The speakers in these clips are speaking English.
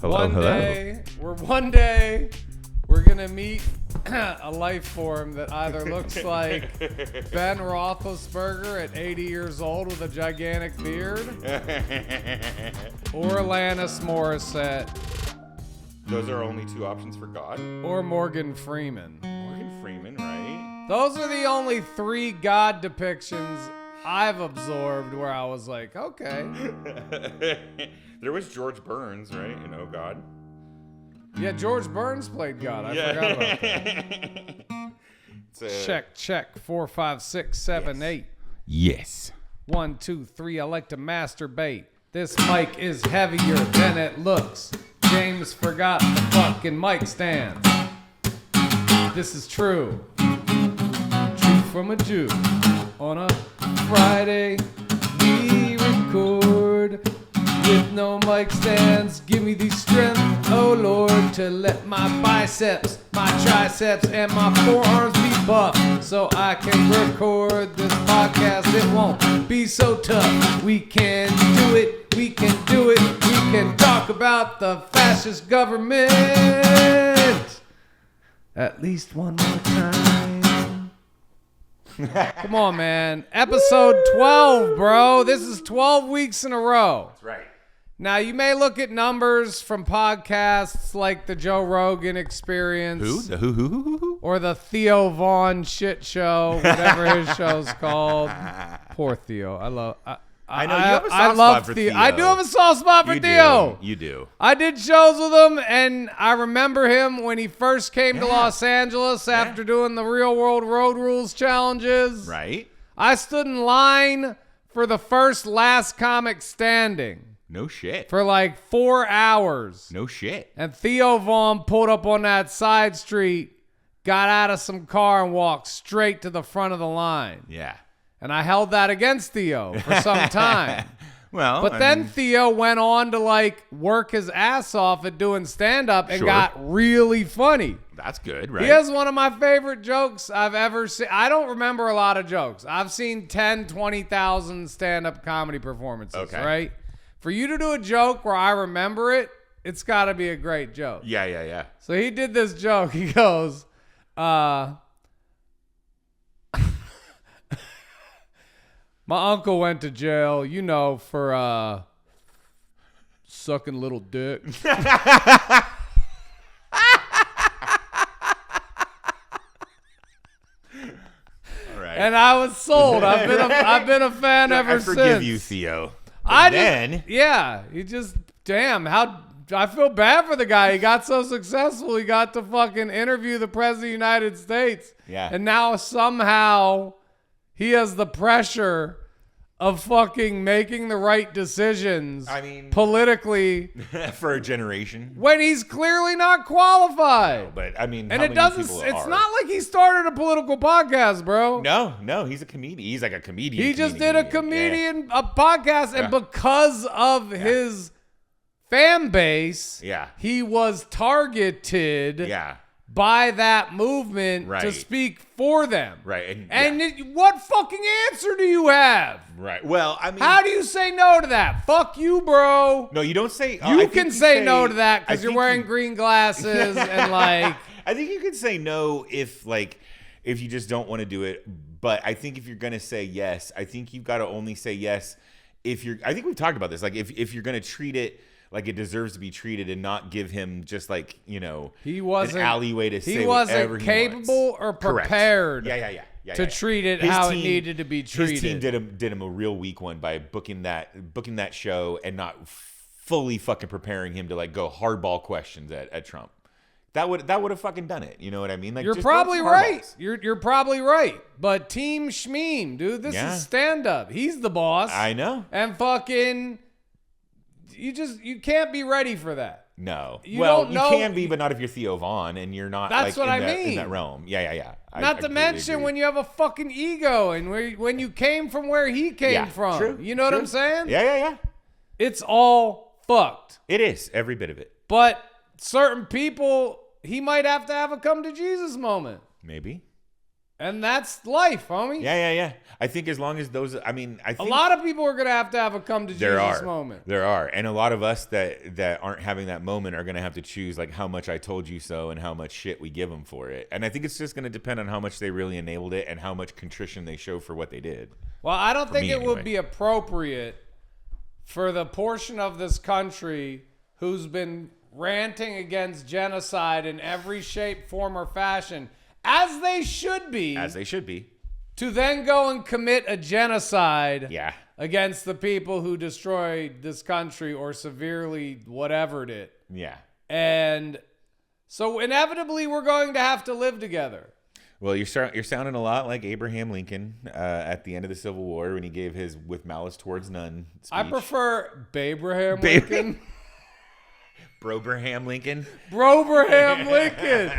One day we're gonna meet a life form that either looks like Ben Roethlisberger at 80 years old with a gigantic beard, or Alanis Morissette. Those are only two options for God. Or Morgan Freeman. Morgan Freeman, right? Those are the only three God depictions I've absorbed where I was like, okay. There was George Burns, right? In Oh God. Yeah, George Burns played God. I forgot about that. Check. 4, 5, 6, 7, 8. Yes. 1, 2, 3. I like to masturbate. This mic is heavier than it looks. James forgot the fucking mic stands. This is true. True from a Jew. On a Friday, we record with no mic stands. Give me the strength, oh Lord, to let my biceps, my triceps, and my forearms be buff so I can record this podcast. It won't be so tough. We can do it. We can do it. We can talk about the fascist government at least one more time. Come on, man. Episode 12, bro. This is 12 weeks in a row. That's right. Now, you may look at numbers from podcasts like the Joe Rogan Experience. Who? The who? Or the Theo Vaughn shit show, whatever his show's called. Poor Theo. I know you have a soft spot for Theo. I do have a soft spot for Theo. You do. I did shows with him, and I remember him when he first came to Los Angeles after doing the Real World Road Rules challenges. Right. I stood in line for the first Last Comic Standing. No shit. For like 4 hours. No shit. And Theo Vaughn pulled up on that side street, got out of some car, and walked straight to the front of the line. Yeah. And I held that against Theo for some time. But then Theo went on to like work his ass off at doing stand-up and got really funny. That's good, right? He has one of my favorite jokes I've ever seen. I don't remember a lot of jokes. I've seen 10, 20,000 stand-up comedy performances, right? For you to do a joke where I remember it, it's got to be a great joke. Yeah. So he did this joke. He goes, my uncle went to jail, for sucking little dick. And I was sold. I've been a fan ever since. I forgive you, Theo. He just, I feel bad for the guy. He got so successful. He got to fucking interview the president of the United States. Yeah. And now somehow he has the pressure of fucking making the right decisions. Politically. For a generation. When he's clearly not qualified. No, but and it's not like he started a political podcast, bro. No, he's a comedian. He's like a comedian. He just did a podcast, and because of his fan base, he was targeted by that movement to speak for them. Right. What fucking answer do you have? Right. Well, how do you say no to that? Fuck you, bro. No, you don't say. You can say no to that because you're wearing green glasses and like. I think you could say no if you just don't want to do it. But I think if you're gonna say yes, I think you've got to only say yes if you're. I think we've talked about this. Like if you're gonna treat it like it deserves to be treated and not give him just he wasn't an alleyway to say he wasn't capable or prepared. Yeah. To treat it how it needed to be treated. His team did him a real weak one by booking that show and not fully fucking preparing him to go hardball questions at Trump. That would have fucking done it. You know what I mean? You're probably right. You're probably right. But Team Shmeem, dude, this is stand up. He's the boss. I know. And fucking you can't be ready for that. No. You can be, but not if you're Theo Vaughn and you're not in that realm. Yeah. Not to mention when you have a fucking ego and when you came from where he came from. True, you know what I'm saying? Yeah. It's all fucked. It is, every bit of it. But certain people, he might have to have a come to Jesus moment. Maybe. And that's life, homie. Yeah. I think as long as those, I think a lot of people are going to have a come to Jesus moment. There are. And a lot of us that aren't having that moment are going to have to choose like how much I told you so and how much shit we give them for it. And I think it's just going to depend on how much they really enabled it and how much contrition they show for what they did. Well, I don't think it would be appropriate for the portion of this country who's been ranting against genocide in every shape, form, or fashion, as they should be, to then go and commit a genocide against the people who destroyed this country or severely whatevered it. Yeah. And so inevitably we're going to have to live together. Well, you're sounding a lot like Abraham Lincoln at the end of the Civil War when he gave his "with malice towards none" speech. I prefer Babraham Lincoln. Brobraham Lincoln. Brobraham Lincoln.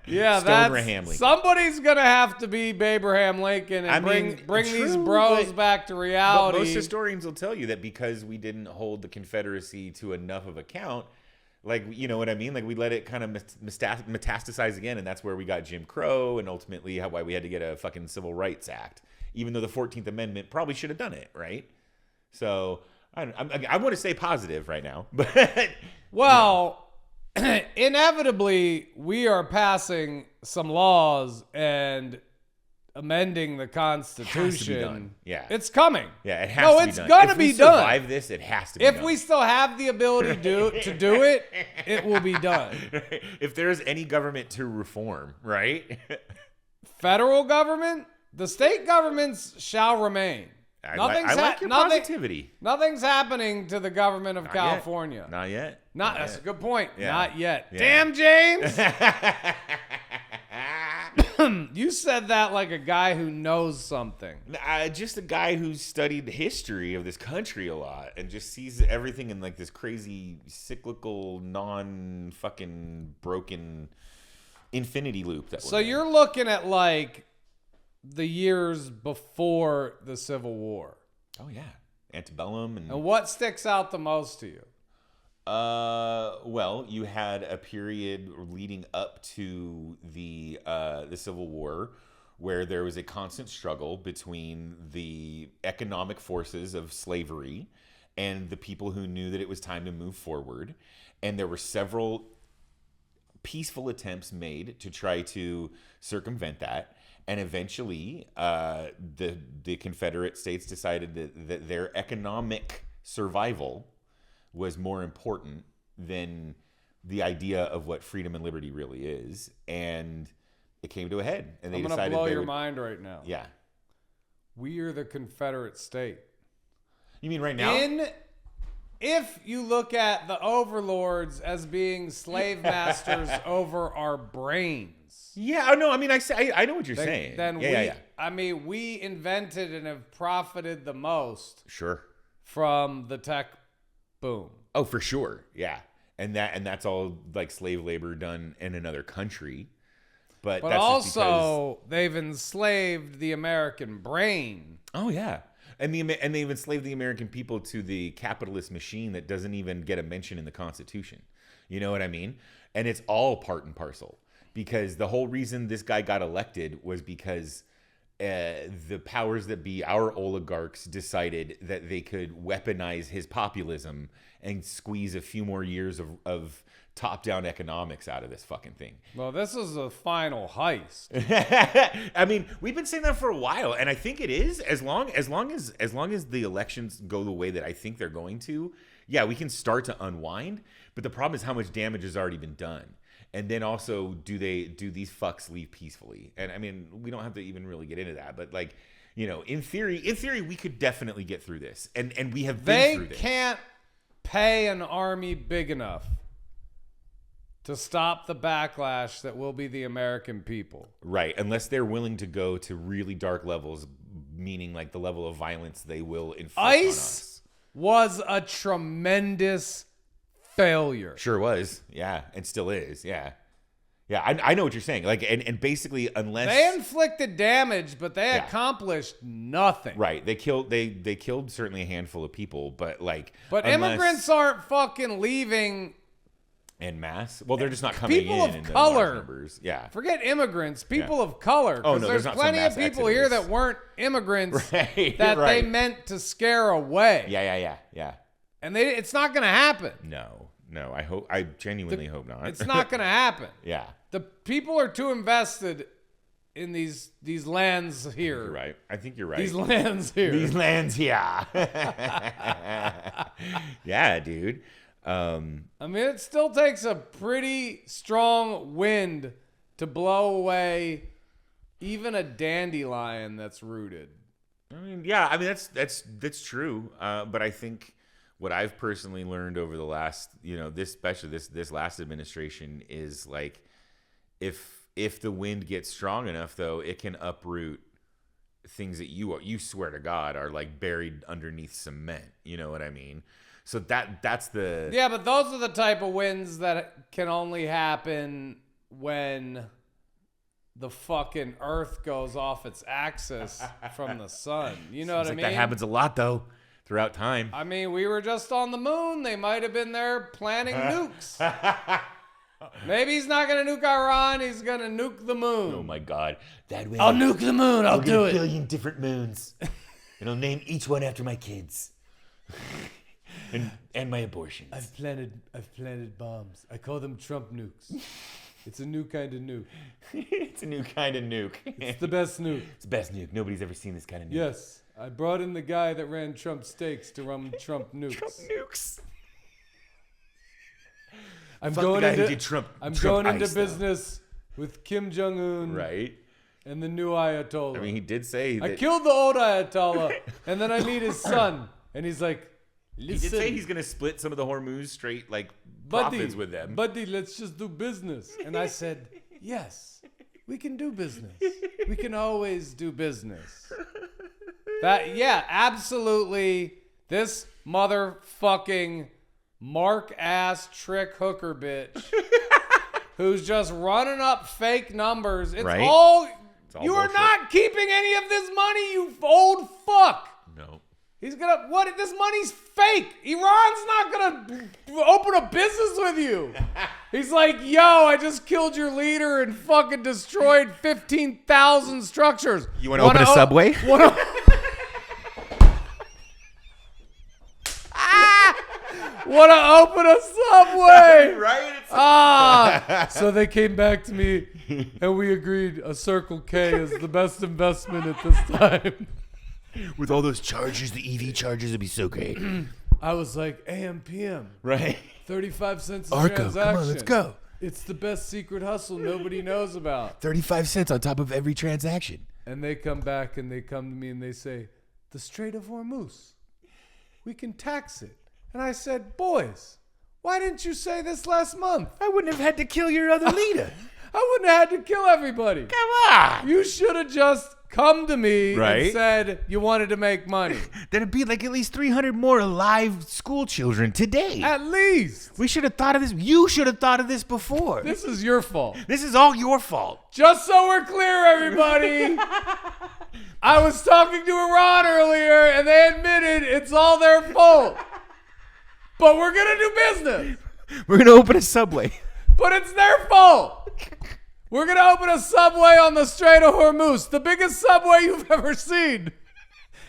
Yeah, Stobraham Lincoln. Somebody's gonna have to be Babraham Lincoln and bring these bros back to reality. But most historians will tell you that because we didn't hold the Confederacy to enough of account, like, you know what I mean? Like, we let it kind of metastasize again, and that's where we got Jim Crow, and ultimately why we had to get a fucking Civil Rights Act, even though the 14th Amendment probably should have done it, right? So I want to stay positive right now, but well, inevitably we are passing some laws and amending the Constitution. It has to be done. Yeah, it's coming. Yeah, it has to be done. It's gonna be done. Survive this, it has to be done. If we still have the ability to do it, it will be done. If there is any government to reform, right? Federal government, the state governments shall remain. I like your positivity. Nothing's happening to the government of California. Yet. Not yet. That's a good point. Yeah. Not yet. Yeah. Damn, James. You said that like a guy who knows something. Just a guy who's studied the history of this country a lot and just sees everything in like this crazy cyclical, non-fucking broken infinity loop. So you're looking at like the years before the Civil War. Oh yeah, antebellum and what sticks out the most to you? Well, you had a period leading up to the Civil War where there was a constant struggle between the economic forces of slavery and the people who knew that it was time to move forward, and there were several peaceful attempts made to try to circumvent that. And eventually, the Confederate States decided that their economic survival was more important than the idea of what freedom and liberty really is. And it came to a head. And they decided I'm going to blow your mind right now. Yeah. We are the Confederate state. You mean right now? If you look at the overlords as being slave masters over our brains. Yeah, no, I mean, I know what you're saying. Then I mean, we invented and have profited the most. Sure. From the tech boom. Oh, for sure. Yeah. And that's all like slave labor done in another country. But that's also they've enslaved the American brain. Oh yeah. And they've enslaved the American people to the capitalist machine that doesn't even get a mention in the Constitution. You know what I mean? And it's all part and parcel. Because the whole reason this guy got elected was because the powers that be, our oligarchs, decided that they could weaponize his populism and squeeze a few more years of top-down economics out of this fucking thing. Well, this is a final heist. I mean, we've been saying that for a while, and I think it is. As long as the elections go the way that I think they're going to, yeah, we can start to unwind. But the problem is how much damage has already been done. And then also, do these fucks leave peacefully? And I mean, we don't have to even really get into that, but like, you know, in theory, we could definitely get through this, and we have been through this. They can't pay an army big enough to stop the backlash that will be the American people. Right, unless they're willing to go to really dark levels, meaning like the level of violence they will inflict on us. Was a tremendous failure. Sure was. Yeah, it still is. Yeah. Yeah, I know what you're saying. Like, and basically, unless they inflicted damage, but they accomplished nothing. Right. They killed certainly a handful of people, but like, immigrants aren't fucking leaving En masse. Well, they're just not coming People in of the color. large numbers. Yeah. Forget immigrants. People of color. Oh, Because no, there's there's not plenty some of mass people here exodus. that weren't immigrants Right, that right. they meant to scare away. Yeah. And it's not going to happen. No. I genuinely hope not. It's not going to happen. Yeah. The people are too invested in these lands here. You're right. I think you're right. These lands here. These lands here. Yeah, dude. I mean, it still takes a pretty strong wind to blow away even a dandelion that's rooted. I mean, yeah. I mean, that's true. But I think what I've personally learned over the last, especially this last administration is like, if the wind gets strong enough, though, it can uproot things that you swear to God are like buried underneath cement. You know what I mean? So that's the... Yeah, but those are the type of winds that can only happen when the fucking earth goes off its axis from the sun. You know what I mean? That happens a lot, though, throughout time. I mean, we were just on the moon. They might have been there planning nukes. Maybe he's not going to nuke Iran. He's going to nuke the moon. Oh, my God. That way, I'll nuke the moon. I'll do a it. billion different moons. And I'll name each one after my kids. And my abortions. I've planted bombs. I call them Trump nukes. It's a new kind of nuke. It's a new kind of nuke. It's the best nuke. It's the best nuke. Nobody's ever seen this kind of nuke. Yes. I brought in the guy that ran Trump steaks to run Trump nukes. Trump nukes. I'm Fuck going the guy who into did Trump business ice, with Kim Jong-un right? and the new Ayatollah. I mean, he did say that... I killed the old Ayatollah, and then I meet his son, and he's like, He did say he's going to split some of the Hormuz Strait, profits with them. Buddy, let's just do business. And I said, yes, we can do business. We can always do business. Absolutely. This motherfucking mark-ass trick hooker bitch who's just running up fake numbers. It's Right? all you are bullshit. not keeping any of this money, you old fuck. No. He's gonna, what? This money's fake. Iran's not gonna open a business with you. He's like, yo, I just killed your leader and fucking destroyed 15,000 structures. You want to open a subway? Want to open a subway? Right? So they came back to me and we agreed a Circle K is the best investment at this time. With all those chargers, the EV chargers would be so great. I was like, AM, PM. Right? 35 cents a Arco, transaction. come on, let's go. It's the best secret hustle nobody knows about. 35 cents on top of every transaction. And they come back and they come to me and they say, the Strait of Hormuz, we can tax it. And I said, boys, why didn't you say this last month? I wouldn't have had to kill your other leader. I wouldn't have had to kill everybody. Come on. You should have just come to me Right? and said you wanted to make money. There'd be like at least 300 more alive school children today. At least. We should have thought of this. You should have thought of this before. This is your fault. This is all your fault. Just so we're clear, everybody. I was talking to Iran earlier, and they admitted it's all their fault. But we're going to do business. We're going to open a subway. But it's their fault. We're going to open a subway on the Strait of Hormuz, the biggest subway you've ever seen.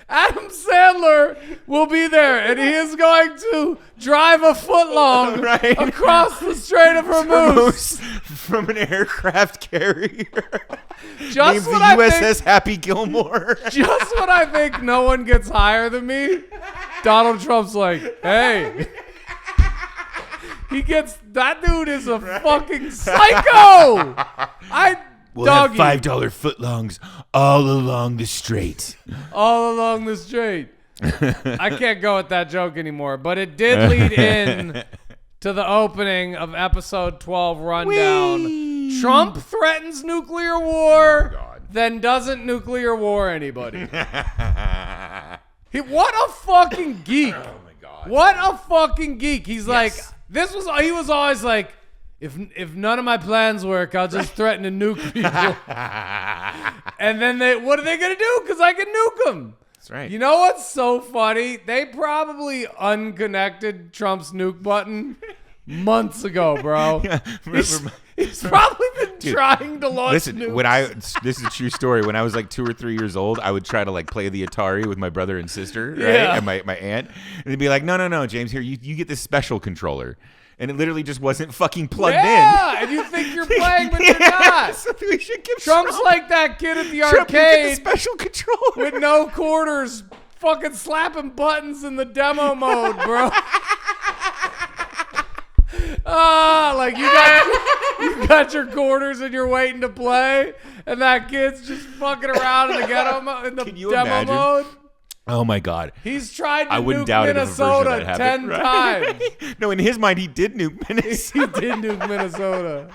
Adam Sandler will be there, and he is going to drive a footlong Right. across the Strait of Hormuz. From an aircraft carrier. Just named when the I USS think, Happy Gilmore. just when I think no one gets higher than me, Donald Trump's like, hey. That dude is a fucking psycho. We'll have Doggy. $5 footlongs all along the strait. All along the strait. I can't go with that joke anymore, but it did lead in to the opening of episode 12 rundown. Whee! Trump threatens nuclear war, Oh, God. then doesn't nuclear war anybody. What a fucking geek. Oh my God. What a fucking geek. He's like, Yes. he was always like, if none of my plans work, I'll just threaten to nuke people. And then what are they going to do? Because I can nuke them. That's right. You know what's so funny? They probably unconnected Trump's nuke button months ago, bro. Yeah, He's probably been trying to launch Listen, nukes. this is a true story. When I was like 2 or 3 years old, I would try to like play the Atari with my brother and sister, right? Yeah. And my aunt. And they'd be like, no, James, here, you get this special controller. And it literally just wasn't fucking plugged in. Yeah, and you think you're playing, but you're not. So we should give Trump's like that kid at the Trump, you get arcade the special controller. with no quarters, fucking slapping buttons in the demo mode, bro. Like you got your quarters and you're waiting to play, and that kid's just fucking around in the Can you demo imagine? mode. Oh my God. He's tried to I wouldn't nuke doubt it if a version of Minnesota that 10 happened, right? times. No, in his mind, he did nuke He Minnesota. did nuke Minnesota.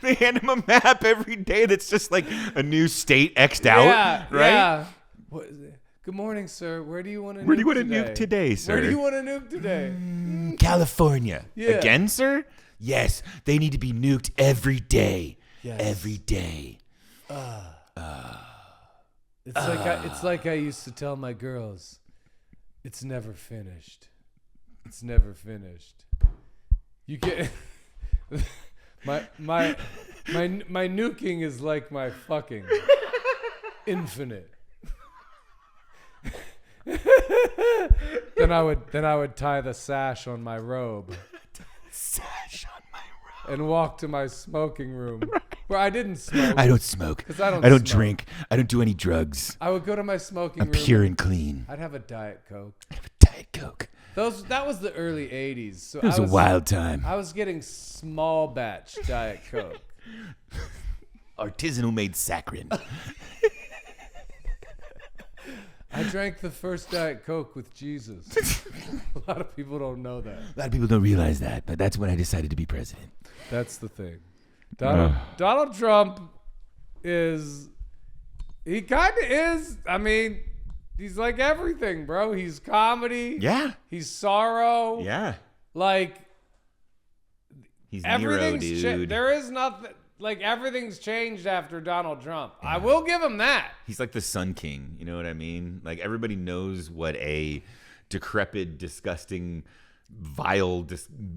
They hand him a map every day that's just like a new state X'd out, Yeah, right? yeah. What is it? Good morning, sir. Where do you want to Where do you want to today? nuke today, sir? Where do you want to nuke today? California. Yeah. Again, sir? Yes, they need to be nuked every day. Yes. Every day. It's like I used to tell my girls, it's never finished. It's never finished. You get my nuking is like my fucking infinite. Then I would tie the sash on my robe. Sash on my robe. And walk to my smoking room where I didn't smoke. I don't smoke. 'Cause I don't don't smoke. drink. I don't do any drugs. I would go to my smoking I'm room. pure and clean. I'd have a Diet Coke. I have a Diet Coke. That was the early 80s. So It was a wild time. I was getting small batch Diet Coke. Artisanal made saccharin. I drank the first Diet Coke with Jesus. A lot of people don't know that. A lot of people don't realize that, but that's when I decided to be president. That's the thing. Donald Trump he kind of is. I mean, he's like everything, bro. He's comedy. Yeah. He's sorrow. Yeah. Like, He's Nero, everything's dude. there is nothing. Like, everything's changed after Donald Trump. Yeah. I will give him that. He's like the Sun King. You know what I mean? Like, everybody knows what a decrepit, disgusting, vile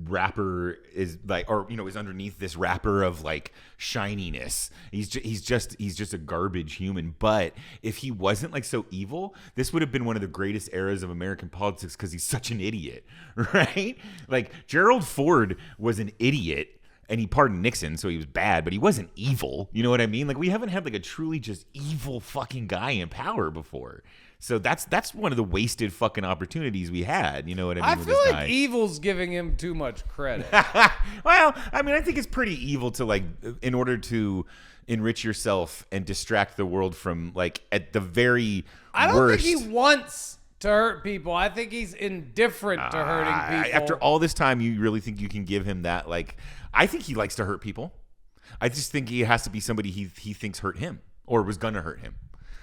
rapper is like, or, you know, is underneath this wrapper of like shininess. He's just a garbage human. But if he wasn't like so evil, this would have been one of the greatest eras of American politics because he's such an idiot, right? Like, Gerald Ford was an idiot. And he pardoned Nixon, so he was bad, but he wasn't evil. You know what I mean? Like, we haven't had like a truly just evil fucking guy in power before. So that's one of the wasted fucking opportunities we had. You know what I mean? I with feel this like guy. evil's giving him too much credit. Well, I mean, I think it's pretty evil to like, in order to enrich yourself and distract the world from like at the very I don't worst. think he wants to hurt people. I think he's indifferent to hurting people. After all this time, you really think you can give him that? Like, I think he likes to hurt people. I just think he has to be somebody he thinks hurt him or was gonna hurt him.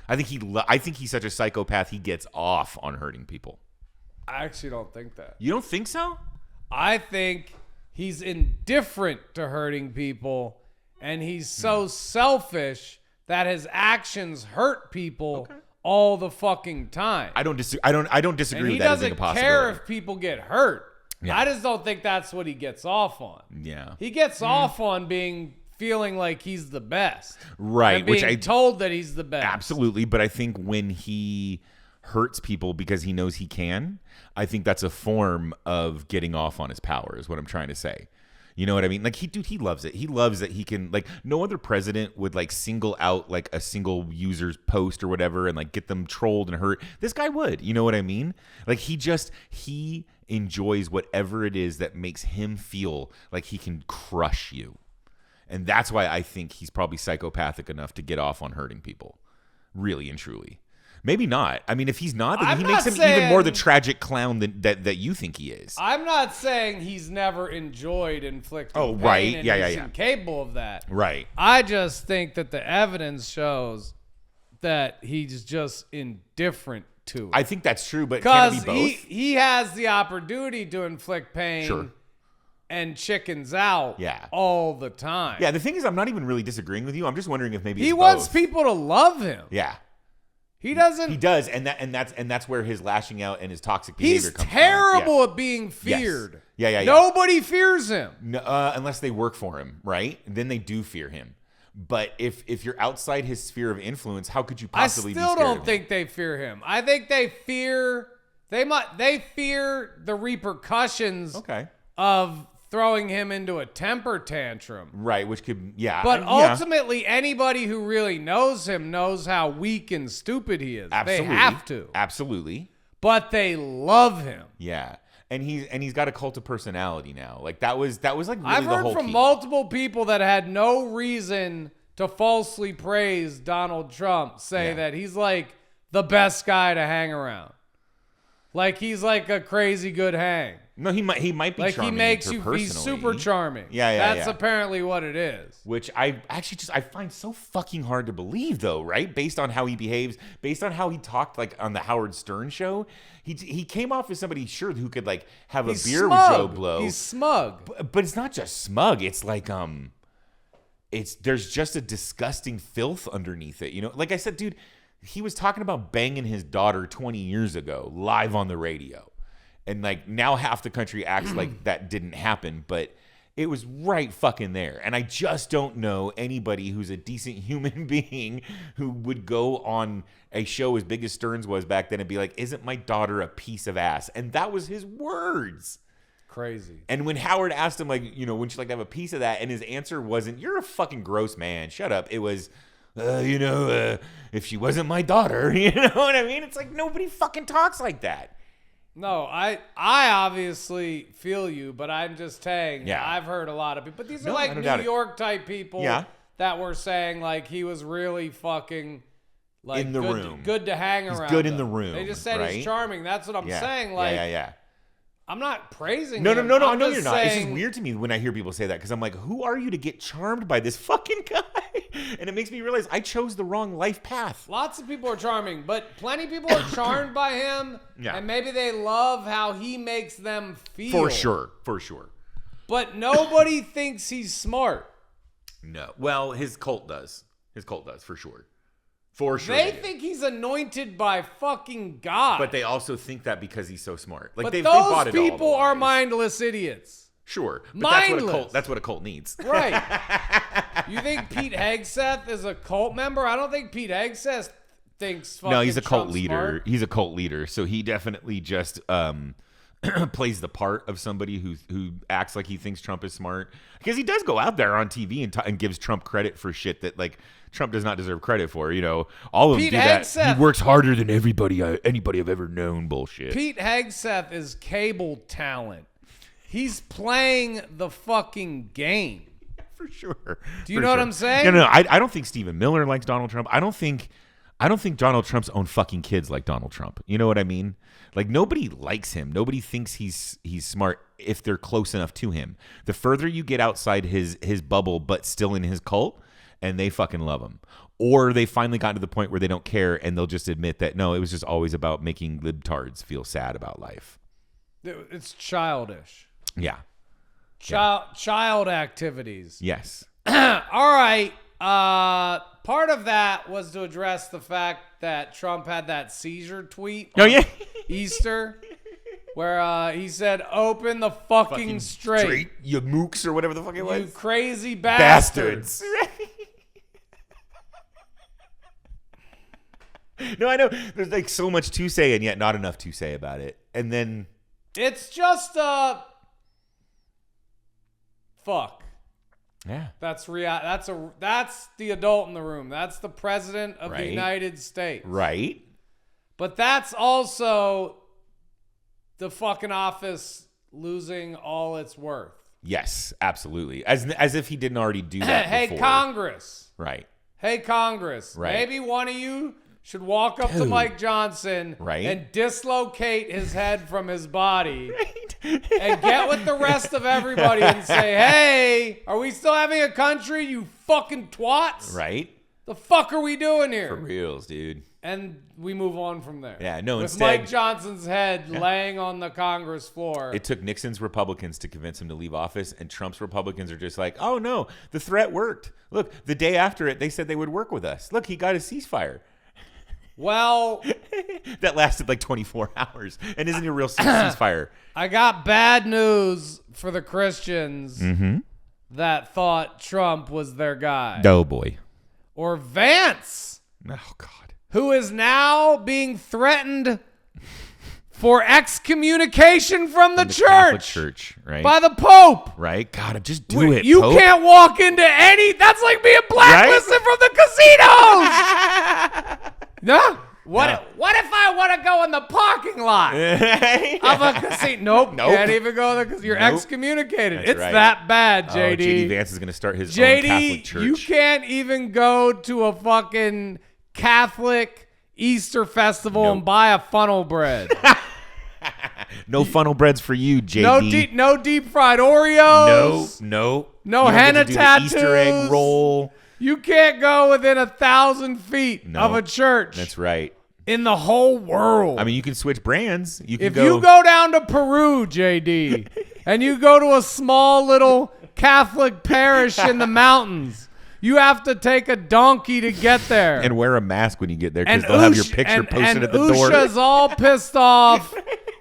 I think he's such a psychopath. He gets off on hurting people. I actually don't think that. You don't think so? I think he's indifferent to hurting people, and he's so selfish that his actions hurt people all the fucking time. I don't disagree. I don't disagree And he with that as being a doesn't possibility. care if people get hurt. Yeah. I just don't think that's what he gets off on. Yeah. He gets off on feeling like he's the best. Right, And being which I told that he's the best. Absolutely, but I think when he hurts people because he knows he can, I think that's a form of getting off on his power is what I'm trying to say. You know what I mean? Like, he loves it. He loves that he can, like, no other president would like single out like a single user's post or whatever and like get them trolled and hurt. This guy would. You know what I mean? Like, he enjoys whatever it is that makes him feel like he can crush you. And that's why I think he's probably psychopathic enough to get off on hurting people. Really and truly. Maybe not. I mean, if he's not, then he makes him even more the tragic clown that you think he is. I'm not saying he's never enjoyed inflicting pain. Right. And Yeah. he's incapable of that. Right. I just think that the evidence shows that he's just indifferent to it. I think that's true, but can it be both? He has the opportunity to inflict pain Sure. and chickens out Yeah. all the time. Yeah, the thing is, I'm not even really disagreeing with you. I'm just wondering if maybe He it's wants both. people to love him. Yeah. He doesn't. He does, and that's where his lashing out and his toxic behavior He's comes terrible from. at being feared. Yeah. Nobody fears him. No, unless they work for him, right? Then they do fear him. But if you're outside his sphere of influence, how could you possibly be scared I still don't of think him? they fear him. I think they fear the repercussions of throwing him into a temper tantrum. Right, which could, yeah. But ultimately, anybody who really knows him knows how weak and stupid he is. Absolutely. They have to. Absolutely. But they love him. Yeah. And he's got a cult of personality now. Like that was like really I've the heard whole from key. multiple people that had no reason to falsely praise Donald Trump say that he's like the best guy to hang around. Like he's like a crazy good hang. No, he might be like charming he makes you interpersonally. he's super charming. Yeah. That's apparently what it is. Which I actually I find so fucking hard to believe though, right? Based on how he behaves, based on how he talked like on the Howard Stern show. He came off as somebody who could like have a beer with Joe Blow. He's smug. But it's not just smug. It's like there's just a disgusting filth underneath it. You know, like I said, dude, he was talking about banging his daughter 20 years ago live on the radio. And like now half the country acts like that didn't happen, but it was right fucking there. And I just don't know anybody who's a decent human being who would go on a show as big as Stern's was back then and be like, isn't my daughter a piece of ass? And that was his words. Crazy. And when Howard asked him, like, you know, wouldn't you like to have a piece of that? And his answer wasn't, you're a fucking gross man. Shut up. It was, if she wasn't my daughter, you know what I mean? It's like nobody fucking talks like that. No, I obviously feel you, but I'm just saying, I've heard a lot of people. But these are like New York type people that were saying like he was really fucking like in the room. Good to hang around. He's good in the room. They just said he's charming. That's what I'm saying. Like, yeah. I'm not praising No, him. you're I'm not. just It's saying, just weird to me when I hear people say that because I'm like, who are you to get charmed by this fucking guy? And it makes me realize I chose the wrong life path. Lots of people are charming, but plenty of people are charmed by him. Yeah. And maybe they love how he makes them feel. For sure. But nobody thinks he's smart. No. Well, his cult does. For sure. For sure. They think he's anointed by fucking God. But they also think that because he's so smart. Like but they those bought it all people are mindless idiots. Sure. But Mindless. That's what a cult needs. Right. You think Pete Hegseth is a cult member? I don't think Pete Hegseth thinks fucking No, he's a cult Trump's leader. smart. He's a cult leader. So he definitely just plays the part of somebody who acts like he thinks Trump is smart. Because he does go out there on TV and gives Trump credit for shit that like Trump does not deserve credit for. You know, all of them Pete do that. Hegseth. He works harder than anybody I've ever known. Bullshit. Pete Hegseth is cable talent. He's playing the fucking game. For sure. Do you know what I'm saying? No. I don't think Stephen Miller likes Donald Trump. I don't think Donald Trump's own fucking kids like Donald Trump. You know what I mean? Like nobody likes him. Nobody thinks he's smart if they're close enough to him. The further you get outside his bubble, but still in his cult, and they fucking love him. Or they finally got to the point where they don't care and they'll just admit that no, it was just always about making libtards feel sad about life. It's childish. Yeah. Child activities. Yes. All right. Part of that was to address the fact that Trump had that seizure tweet on Easter where he said, open the fucking straight. You mooks or whatever the fuck it was. You crazy bastards. No, I know. There's like so much to say and yet not enough to say about it. And then it's just fuck. Yeah. That's the adult in the room. That's the president of the United States. Right. But that's also the fucking office losing all its worth. Yes, absolutely. As if he didn't already do that Hey, before. Congress. Right. Hey, Congress. Right. Maybe one of you should walk up to Mike Johnson and dislocate his head from his body and get with the rest of everybody and say, hey, are we still having a country, you fucking twats? Right. The fuck are we doing here? For reals, dude. And we move on from there. Yeah, no, with instead, Mike Johnson's head laying on the Congress floor. It took Nixon's Republicans to convince him to leave office, and Trump's Republicans are just like, oh, no, the threat worked. Look, the day after it, they said they would work with us. Look, he got a ceasefire. Well, that lasted like 24 hours and isn't a real ceasefire. I got bad news for the Christians that thought Trump was their guy. Oh, boy. Or Vance. Oh, God. Who is now being threatened for excommunication from the Catholic church. Church, right? By the Pope. Right? God, just do it, You Pope. can't walk into any... That's like being blacklisted from the casinos. No. What if I want to go in the parking lot of a casino? Nope. Can't even go there because you're excommunicated. That's it's right. that bad, JD. JD Vance is going to start his own Catholic church. You can't even go to a fucking Catholic Easter festival and buy a funnel bread. No funnel breads for you, JD. No deep fried Oreos. No You henna tattoos. The Easter egg roll. You can't go within 1,000 feet of a church. That's right. In the whole world. I mean, you can switch brands. You can if you go down to Peru, JD, and you go to a small little Catholic parish in the mountains, you have to take a donkey to get there. And wear a mask when you get there because they'll have your picture posted at the door. Usha's all pissed off.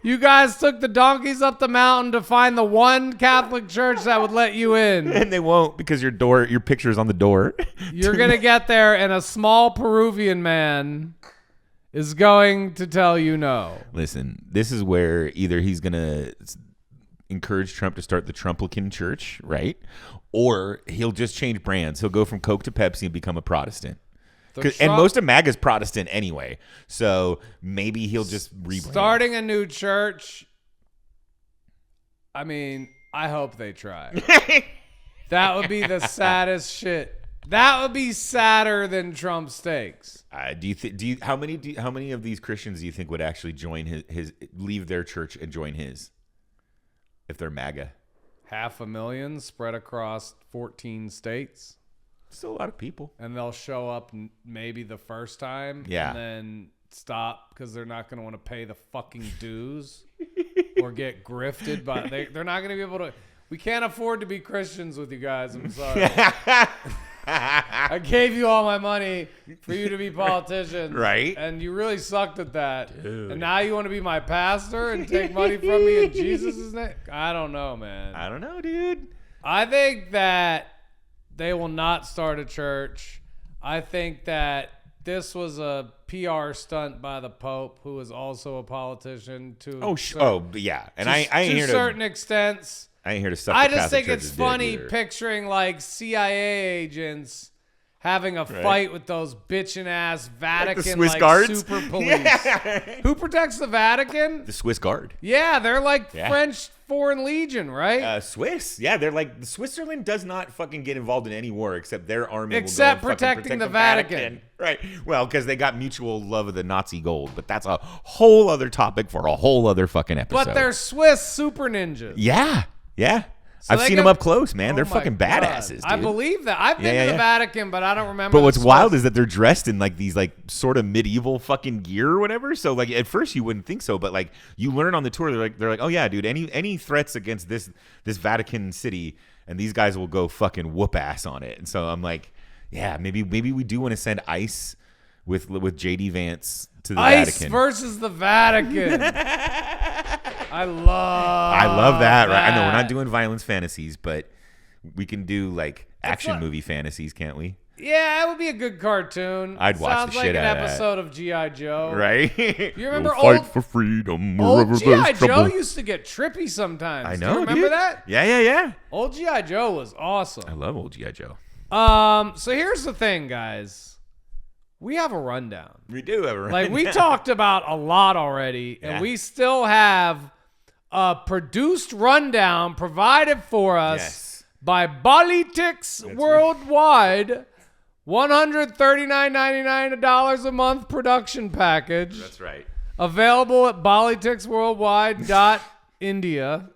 You guys took the donkeys up the mountain to find the one Catholic church that would let you in. And they won't because your picture's on the door. You're going to get there and a small Peruvian man is going to tell you no. Listen, this is where either he's going to encourage Trump to start the Trumplican church, right? Or he'll just change brands. He'll go from Coke to Pepsi and become a Protestant. And most of MAGA's Protestant anyway. So maybe he'll just rebrand. Starting a new church. I mean, I hope they try. That would be the saddest shit. That would be sadder than Trump steaks. How many of these Christians do you think would actually join his leave their church and join his if they're MAGA? 500,000 spread across 14 states. Still a lot of people. And they'll show up maybe the first time and then stop because they're not going to want to pay the fucking dues or get grifted. But they're not going to be able to. We can't afford to be Christians with you guys. I'm sorry. I gave you all my money for you to be politicians. Right. And you really sucked at that. Dude. And now you want to be my pastor and take money from me in Jesus' name? I don't know, man. I don't know, dude. I think that they will not start a church. I think that this was a PR stunt by the Pope, who is also a politician. And I ain't here to certain extents. I ain't here to suck. I just think it's funny picturing like CIA agents having a fight with those bitchin' ass Vatican the Swiss guards? super police. Yeah. Who protects the Vatican? The Swiss Guard. Yeah, they're like French Foreign Legion, right? Swiss. Yeah, they're like Switzerland does not fucking get involved in any war except their army except will go and protect the Vatican. Right. Well, because they got mutual love of the Nazi gold, but that's a whole other topic for a whole other fucking episode. But they're Swiss super ninjas. Yeah. So I've seen them up close, man. They're fucking badasses, dude. I believe that. I've been to the Vatican, but I don't remember. But what's wild is that they're dressed in like these like sort of medieval fucking gear or whatever. So like at first you wouldn't think so, but like you learn on the tour, they're like, oh yeah, dude, any threats against this Vatican city, and these guys will go fucking whoop ass on it. And so I'm like, yeah, maybe we do want to send ICE with JD Vance to the Vatican. ICE versus the Vatican. I love that. Right? I know we're not doing violence fantasies, but we can do like action movie fantasies, can't we? Yeah, it would be a good cartoon. I'd watch the shit out of that. Sounds like an episode of G.I. Joe. Right? You remember fight for freedom. Old G.I. Joe used to get trippy sometimes. I know, do you remember that? Yeah. Old G.I. Joe was awesome. I love old G.I. Joe. So here's the thing, guys. We have a rundown. We do have a rundown. Like, we talked about a lot already, and we still have a produced rundown provided for us by Politics Worldwide. $139.99 a month production package. That's right. Available at politicsworldwide.india.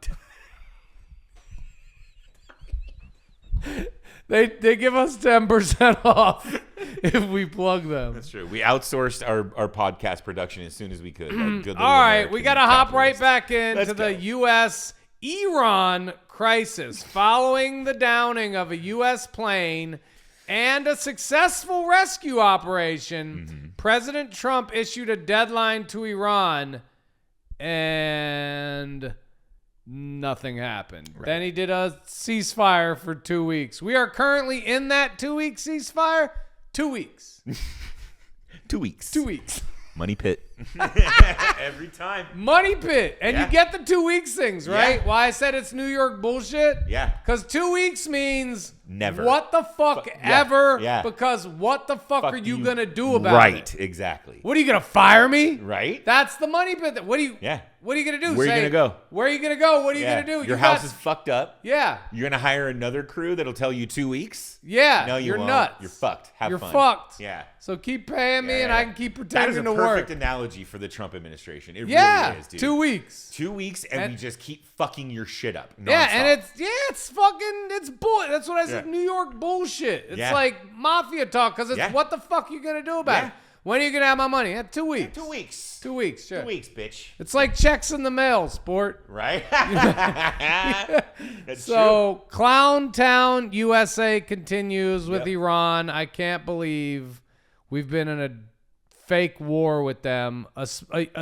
They give us 10% off if we plug them. That's true. We outsourced our podcast production as soon as we could. All right, we got to hop right back into the U.S.-Iran crisis. Following the downing of a U.S. plane and a successful rescue operation, President Trump issued a deadline to Iran and nothing happened. Right. Then he did a ceasefire for 2 weeks. We are currently in that 2-week ceasefire. 2 weeks. 2 weeks. 2 weeks. Money pit. Every time. Money pit. And you get the 2 weeks things, right? Yeah. Why I said it's New York bullshit? Yeah. Because 2 weeks means never. What the fuck ever? Yeah. Because what the fuck are you going to do about it? Right, exactly. What are you going to fire me? Right? That's the money pit. What are you going to do? Where are you going to go? Where are you going to go? What are you going to do? Your house is fucked up. Yeah. You're going to hire another crew that'll tell you 2 weeks? Yeah. No, you won't. Nuts. You're fucked. Have You're fun. fucked. Yeah. So keep paying me and I can keep pretending to That is a work. perfect analogy for the Trump administration. It really is, dude. 2 weeks. 2 weeks and we just keep fucking your shit up. Yeah, and nonstop. it's bull. That's what I said. New York bullshit. It's like mafia talk because it's what the fuck you gonna do about it? When are you gonna have my money? 2 weeks. 2 weeks. 2 weeks. Sure. 2 weeks, bitch. It's like checks in the mail, sport. Right? That's so, Clown Town, USA continues with Iran. I can't believe we've been in a fake war with them, a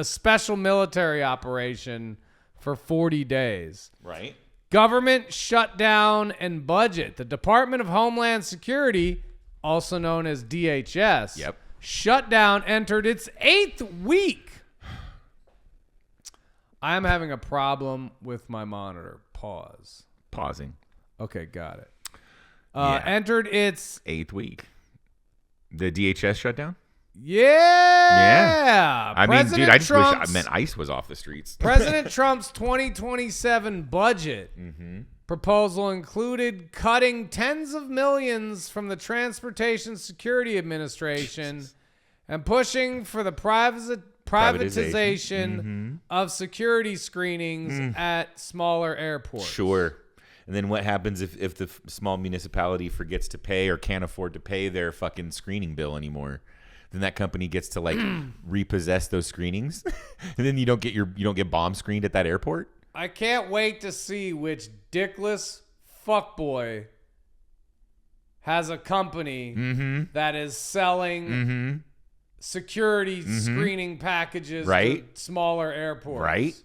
special military operation for 40 days. Right. Government shutdown and budget. The Department of Homeland Security, also known as DHS, shutdown entered its 8th week. I am having a problem with my monitor. Pause. Pausing. Okay, got it. Entered its 8th week. The DHS shutdown? Yeah. I mean, dude, I just wish I meant ICE was off the streets. President Trump's 2027 budget proposal included cutting tens of millions from the Transportation Security Administration and pushing for the privatization of security screenings at smaller airports. Sure. And then what happens if the small municipality forgets to pay or can't afford to pay their fucking screening bill anymore? Then that company gets to like repossess those screenings, and then you don't get bomb screened at that airport. I can't wait to see which dickless fuckboy has a company that is selling security screening packages to smaller airports. Right.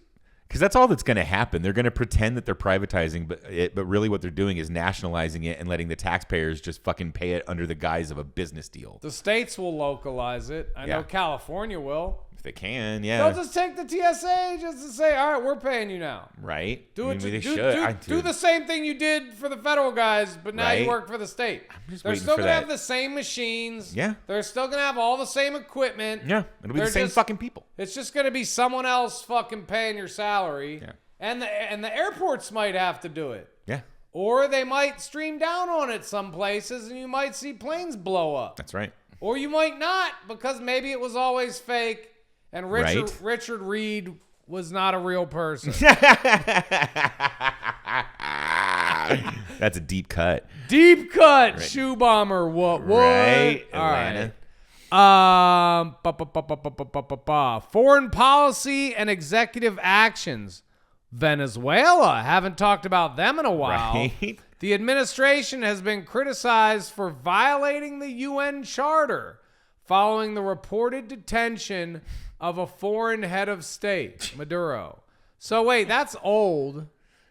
Because that's all that's going to happen. They're going to pretend that they're privatizing, but really what they're doing is nationalizing it and letting the taxpayers just fucking pay it under the guise of a business deal. The states will localize it. I know California will. If they can, They'll just take the TSA just to say, all right, we're paying you now. Right. Do it. They should. Do the same thing you did for the federal guys, but now you work for the state. They're still going to have the same machines. Yeah. They're still going to have all the same equipment. Yeah. It'll be the same fucking people. It's just going to be someone else fucking paying your salary. Yeah. And the airports might have to do it. Yeah. Or they might stream down on it some places and you might see planes blow up. That's right. Or you might not because maybe it was always fake and Richard Reed was not a real person. That's a deep cut. Deep cut. Right. Shoe bomber. What? Right. All Atlanta. Right. Foreign policy and executive actions. Venezuela. Haven't talked about them in a while. Right. The administration has been criticized for violating the UN Charter following the reported detention of a foreign head of state, Maduro. So wait, that's old.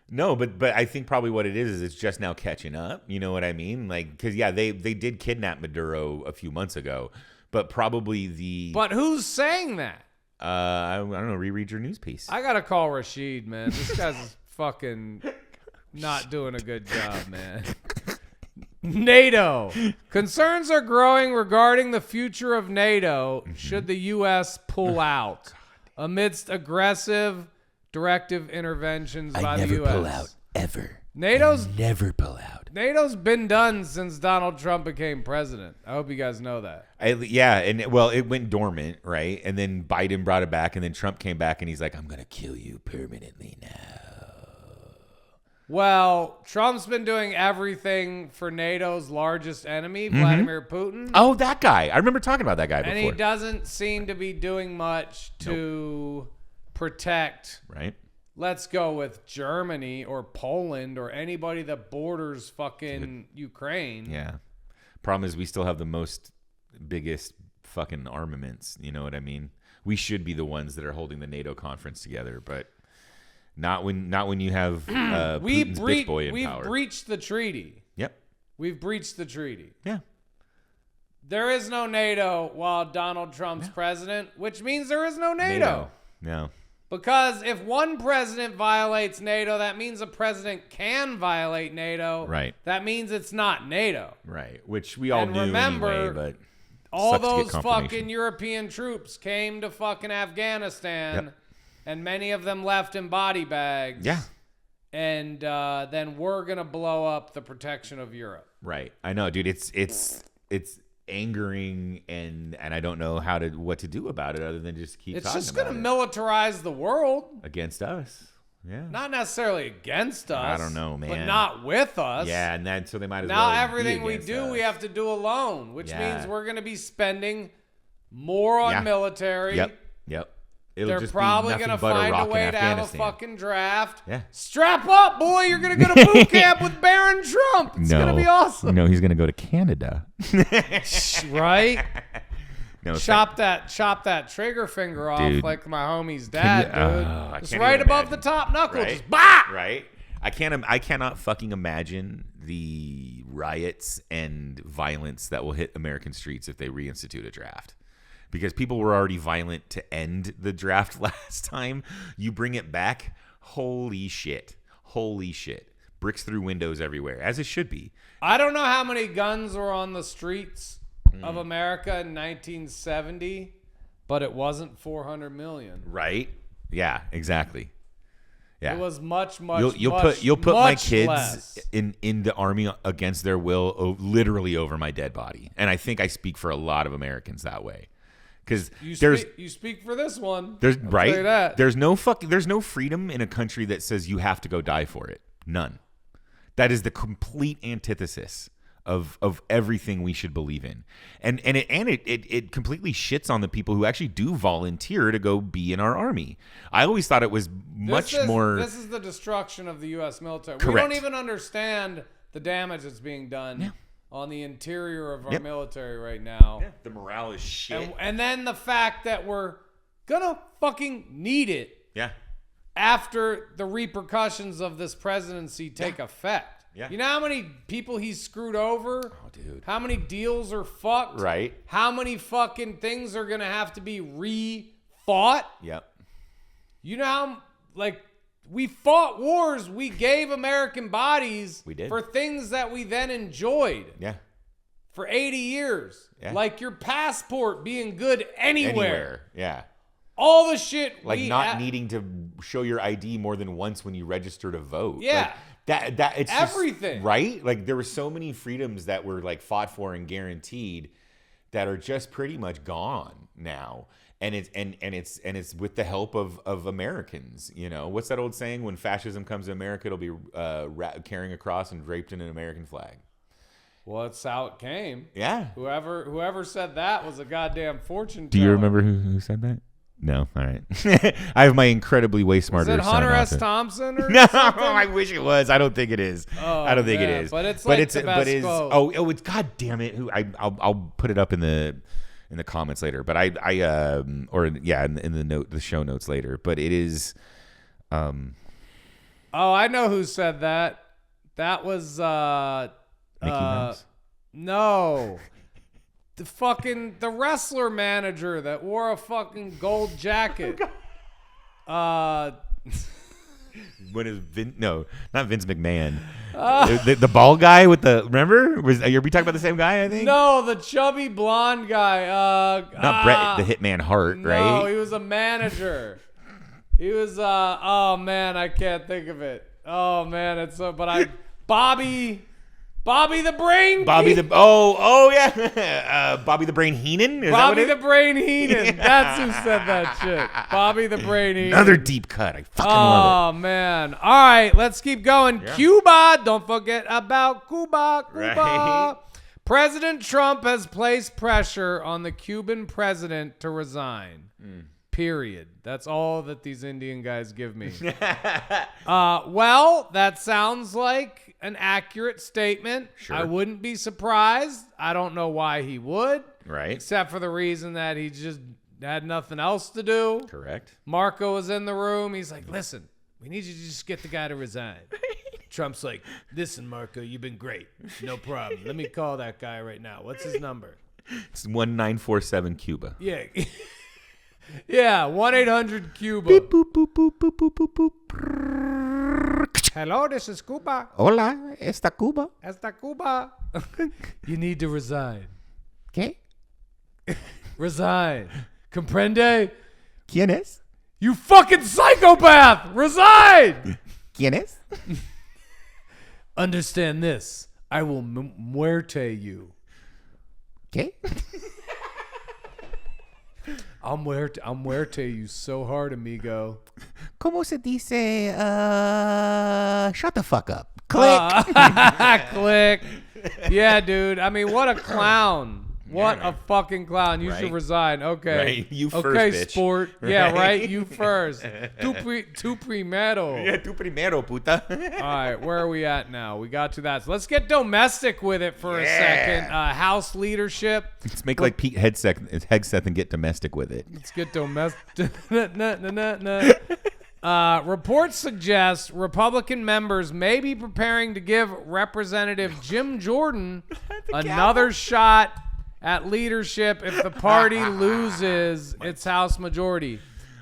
No, but I think probably what it is it's just now catching up. You know what I mean? Like, because they did kidnap Maduro a few months ago, but probably the. But who's saying that? I don't know. Reread your news piece. I gotta call Rashid, man. This guy's fucking not doing a good job, man. NATO. Concerns are growing regarding the future of NATO should the U.S. pull out amidst aggressive directive interventions by the U.S. I never pull out, ever. Never pull out. NATO's been done since Donald Trump became president. I hope you guys know that. It went dormant, right? And then Biden brought it back, and then Trump came back, and he's like, I'm going to kill you permanently now. Well, Trump's been doing everything for NATO's largest enemy, Vladimir Putin. Oh, that guy. I remember talking about that guy before. And he doesn't seem to be doing much to protect. Right. Let's go with Germany or Poland or anybody that borders fucking Ukraine. Yeah. Problem is we still have the biggest fucking armaments. You know what I mean? We should be the ones that are holding the NATO conference together, but not when you have Putin's bitch boy in power. We've breached the treaty. Yep. We've breached the treaty. Yeah. There is no NATO while Donald Trump's president, which means there is no NATO. No. Because if one president violates NATO, that means a president can violate NATO. Right. That means it's not NATO. Right. Which we all knew remember, anyway, but all those fucking European troops came to fucking Afghanistan, and many of them left in body bags. Yeah. And then we're going to blow up the protection of Europe. Right. I know, dude. It's angering, and I don't know what to do about it other than just keep talking about it. It's just going to militarize the world. Against us. Yeah. Not necessarily against us. I don't know, man. But not with us. Yeah, and then so they might as well. Now everything we do, we have to do alone, which means we're going to be spending more on military. Yep. They're probably going to find a way to have a fucking draft. Yeah. Strap up, boy. You're going to go to boot camp with Barron Trump. It's going to be awesome. No, he's going to go to Canada. Right? No, chop that trigger finger off, dude, like my homie's dad, dude. Just right above the top knuckle. Right? Just bah! Right? I cannot fucking imagine the riots and violence that will hit American streets if they reinstitute a draft. Because people were already violent to end the draft last time. You bring it back, holy shit. Bricks through windows everywhere, as it should be. I don't know how many guns were on the streets of America in 1970, but it wasn't 400 million. Right? Yeah, exactly. Yeah. It was much you'll put my kids less. in the army against their will, literally over my dead body. And I think I speak for a lot of Americans that way. Because you speak for this one. There's I'll right. tell you that. There's no freedom in a country that says you have to go die for it. None. That is the complete antithesis of everything we should believe in. And it completely shits on the people who actually do volunteer to go be in our army. I always thought it was much more. This is the destruction of the U.S. military. Correct. We don't even understand the damage that's being done on the interior of our military right now. Yeah, the morale is shit. And then the fact that we're gonna fucking need it. Yeah. After the repercussions of this presidency take effect. Yeah. You know how many people he's screwed over? Oh, dude. How many deals are fucked? Right. How many fucking things are gonna have to be re-fought? Yep. You know how, like, we fought wars. We gave American bodies for things that we then enjoyed. Yeah. For 80 years. Yeah. Like your passport being good anywhere. Yeah. All the shit. Like not needing to show your ID more than once when you register to vote. Yeah. Like that it's everything. Just, right? Like there were so many freedoms that were like fought for and guaranteed that are just pretty much gone now. And it's with the help of Americans, you know. What's that old saying? When fascism comes to America, it'll be carrying a cross and draped in an American flag. Well, that's how it came. Yeah. Whoever said that was a goddamn fortune teller. Do you remember who said that? No. All right. I have my incredibly way smarter son. Is it Hunter S. Thompson or no, something? I wish it was. I don't think it is. Oh, I don't think it is. But it's like the best quote. It's God damn it. I'll put it up in the comments later. But in the show notes later. But it is. Oh, I know who said that. That was Mickey Mouse? No. The wrestler manager that wore a fucking gold jacket. When is not Vince McMahon. The bald guy with the, remember? Are we talking about the same guy, I think? No, the chubby blonde guy. Not Bret the Hitman Hart, right? No, he was a manager. He was oh man, I can't think of it. Oh man, it's so Bobby the Brain. Bobby the Brain Heenan. Bobby the Brain Heenan. That's who said that shit. Bobby the Brain Heenan. Another deep cut. I fucking love it. Oh man. All right, let's keep going. Yeah. Cuba. Don't forget about Cuba. Right. President Trump has placed pressure on the Cuban president to resign. Period. That's all that these Indian guys give me. Well, that sounds like an accurate statement. Sure. I wouldn't be surprised. I don't know why he would. Right. Except for the reason that he just had nothing else to do. Correct. Marco was in the room. He's like, listen, we need you to just get the guy to resign. Trump's like, listen, Marco, you've been great. No problem. Let me call that guy right now. What's his number? It's 1947 Cuba. Yeah. Yeah, 1-800-CUBA. Beep, boop, boop, boop, boop, boop, boop, boop. Hello, this is Cuba. Hola, esta Cuba. Esta Cuba. You need to resign. ¿Qué? Resign. Comprende? ¿Quién es? You fucking psychopath! Resign! ¿Quién es? Understand this. I will muerte you. ¿Qué? I'll muerte you so hard, amigo. ¿Cómo se dice? Shut the fuck up. Click. Click. Yeah, dude. I mean, what a clown. What a fucking clown. You should resign. Okay. Right. You first, okay, bitch. Sport. Right? Yeah, right? You first. Tu primero. Yeah, tu primero, puta. All right, where are we at now? We got to that. So let's get domestic with it for a second. House leadership. Let's make like Pete Hegseth and get domestic with it. Let's get domestic. Reports suggest Republican members may be preparing to give Representative Jim Jordan another shot at leadership if the party loses its House majority.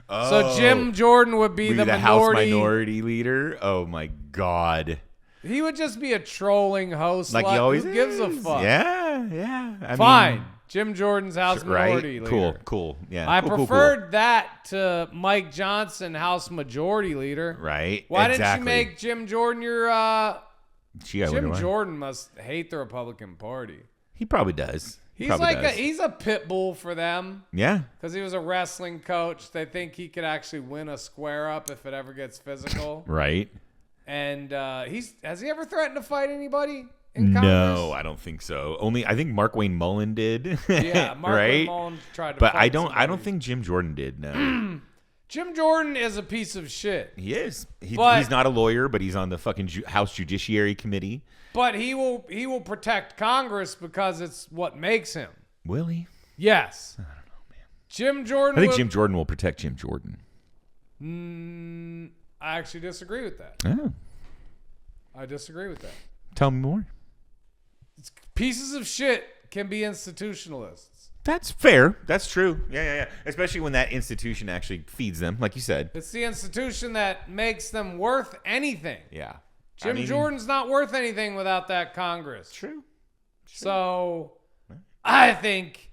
Oh, so Jim Jordan would be the House minority leader. Oh my God. He would just be a trolling host. Like he always Who gives a fuck? Yeah. Fine. Jim Jordan's House minority leader. Cool. Yeah. I cool, preferred that to Mike Johnson, House majority leader. Right. Why didn't you make Jim Jordan your Jim Jordan must hate the Republican Party. He probably does. He's a pit bull for them. Yeah. Because he was a wrestling coach. They think he could actually win a square up if it ever gets physical. Right. And has he ever threatened to fight anybody in Congress? No, I don't think so. I think Mark Wayne Mullen did. Yeah, Mark right? Wayne Mullen tried to But fight I don't think Jim Jordan did, no. Jim Jordan is a piece of shit. He is. He's not a lawyer, but he's on the fucking House Judiciary Committee. But he will protect Congress because it's what makes him. Will he? Yes. I don't know, man. Jim Jordan. I think Jim Jordan will protect Jim Jordan. I actually disagree with that. Oh. I disagree with that. Tell me more. Pieces of shit can be institutionalists. That's fair. That's true. Yeah. Especially when that institution actually feeds them, like you said. It's the institution that makes them worth anything. Yeah. Jim Jordan's not worth anything without that Congress. True. So I think